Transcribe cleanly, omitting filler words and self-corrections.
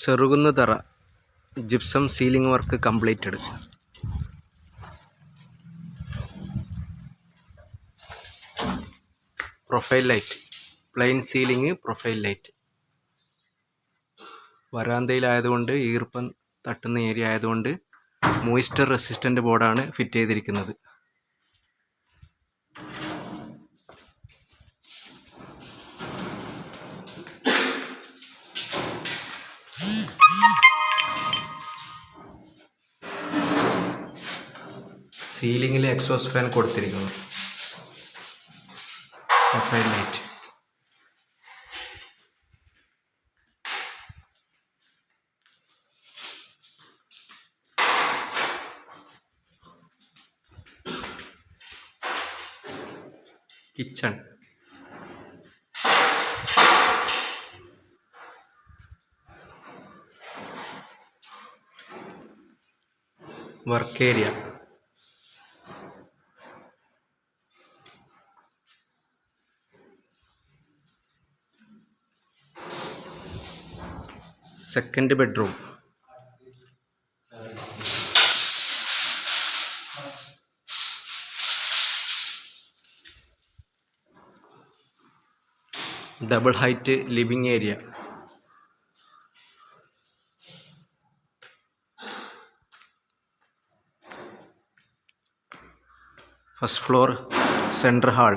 ചെറുകുന്നുതറ gypsum ceiling work completed. Profile light, plain ceiling, profile light. വരാന്തയിലായതുകൊണ്ട് ഈർപ്പം തട്ടുന്ന area ആയതുകൊണ്ട് മോയ്സ്ചർ റെസിസ്റ്റൻ്റ് ബോർഡാണ് ഫിറ്റ് ചെയ്തിരിക്കുന്നത്. സീലിംഗിൽ എക്സോസ്റ്റ് ഫാൻ കൊടുത്തിരിക്കുന്നു. Profile light. Kitchen, work area, second bedroom, double height living area, first floor central hall.